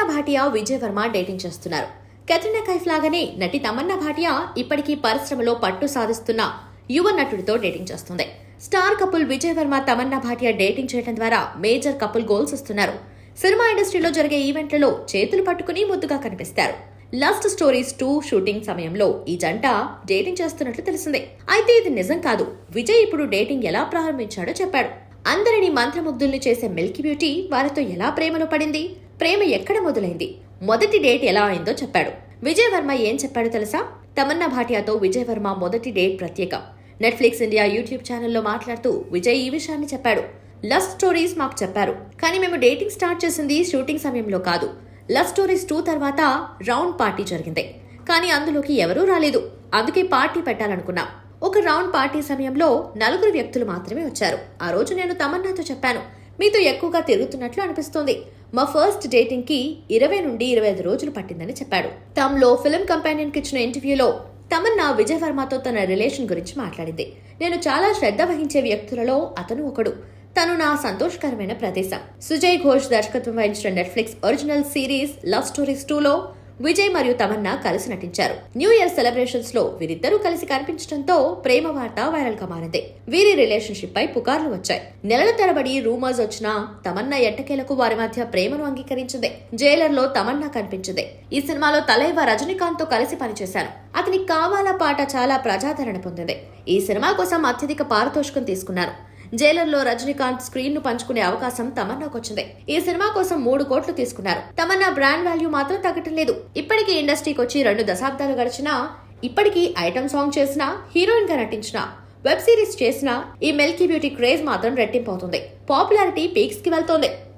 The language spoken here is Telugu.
తమన్నా భాటియా విజయ్ వర్మ డేటింగ్ చేస్తున్నారు. కత్రినా కైఫ్ లాగానే నటి తమన్నా భాటియా ఇప్పటికీ పరిశ్రమలో పట్టు సాధిస్తున్న యువ నటుడితో డేటింగ్ చేస్తుంది. Star couple Vijay Varma Tamannaah Bhatia dating చేయడం ద్వారా మేజర్ కపుల్ గోల్స్ ఇస్తున్నారు. సినిమా ఇండస్ట్రీలో జరిగే ఈవెంట్లలో చేతులు పట్టుకుని ముద్దుగా కనిపిస్తారు. లస్ట్ స్టోరీస్ 2 షూటింగ్ సమయంలో ఈ జంట డేటింగ్ చేస్తున్నట్లు తెలిసిందే. అయితే ఇది నిజం కాదు. విజయ్ ఇప్పుడు డేటింగ్ ఎలా ప్రారంభించాడో చెప్పాడు. అందరినీ మంత్రముగ్ధుల్ని చేసే మిల్కీ బ్యూటీ వారితో ఎలా ప్రేమలో పడింది, ప్రేమ ఎక్కడ మొదలైంది, మొదటి డేట్ ఎలా అయిందో చెప్పాడు. విజయ్ వర్మ ఏం చెప్పాడో తెలుసా? తమన్నా భాటియాతో విజయ్ వర్మ మొదటి డేట్ ప్రత్యేకం. నెట్ఫ్లిక్స్ ఇండియా యూట్యూబ్ ఛానల్లో మాట్లాడుతూ విజయ్ ఈ విషయాన్ని చెప్పాడు. లస్ట్ స్టోరీస్ మాకు చెప్పారు, కానీ మేము డేటింగ్ స్టార్ట్ చేసింది షూటింగ్ సమయంలో కాదు. లవ్ స్టోరీస్ 2 తర్వాత రౌండ్ పార్టీ జరిగింది, కానీ అందులోకి ఎవరూ రాలేదు. అందుకే పార్టీ పెట్టాలనుకున్నాం. ఒక రౌండ్ పార్టీ సమయంలో 4 వ్యక్తులు మాత్రమే వచ్చారు. ఆ రోజు నేను తమన్నాతో చెప్పాను, మీతో ఎక్కువగా తిరుగుతున్నట్లు అనిపిస్తోంది. మా ఫస్ట్ డేటింగ్ కి 20 నుండి 25 రోజులు పట్టిందని చెప్పాడు. తమ్లో ఫిల్మ్ కంపానియన్ కి ఇచ్చిన ఇంటర్వ్యూలో తమన్నా విజయ్ వర్మతో తన రిలేషన్ గురించి మాట్లాడింది. నేను చాలా శ్రద్ధ వహించే వ్యక్తులలో అతను ఒకడు. తను నా సంతోషకరమైన ప్రదేశం. సుజయ్ ఘోష్ దర్శకత్వం వహించిన Netflix original series love stories 2లో విజయ్ మరియు తమన్నా కలిసి నటించారు. న్యూ ఇయర్ సెలబ్రేషన్స్ లో వీరిద్దరూ కలిసి కనిపించడంతో ప్రేమ వార్త వైరల్ గా మారింది. వీరి రిలేషన్షిప్ పై పుకార్లు వచ్చాయి. నెలల తరబడి రూమర్స్ వచ్చినా తమన్నా ఎట్టకేలకు వారి మధ్య ప్రేమను అంగీకరించింది. జైలర్ లో తమన్నా కనిపించింది. ఈ సినిమాలో తలైవ రజనీకాంత్ తో కలిసి పనిచేశాను. అతని కావాలా పాట చాలా ప్రజాదరణ పొందింది. ఈ సినిమా కోసం అత్యధిక పారితోషికం తీసుకున్నాను. జైలర్లో రజనీకాంత్ స్క్రీన్ ను పంచుకునే అవకాశం తమన్నాకు వచ్చింది. ఈ సినిమా కోసం 3 కోట్లు తీసుకున్నారు. తమన్నా బ్రాండ్ వాల్యూ మాత్రం తగ్గటం లేదు. ఇప్పటికీ ఇండస్ట్రీకి వచ్చి 2 దశాబ్దాలు గడిచినా ఇప్పటికీ ఐటమ్ సాంగ్ చేసినా, హీరోయిన్ గా నటించినా, వెబ్ సిరీస్ చేసినా ఈ మిల్కీ బ్యూటీ క్రేజ్ మాత్రం రెట్టింపు అవుతుంది. పాపులారిటీ పీక్స్ కి వెళ్తోంది.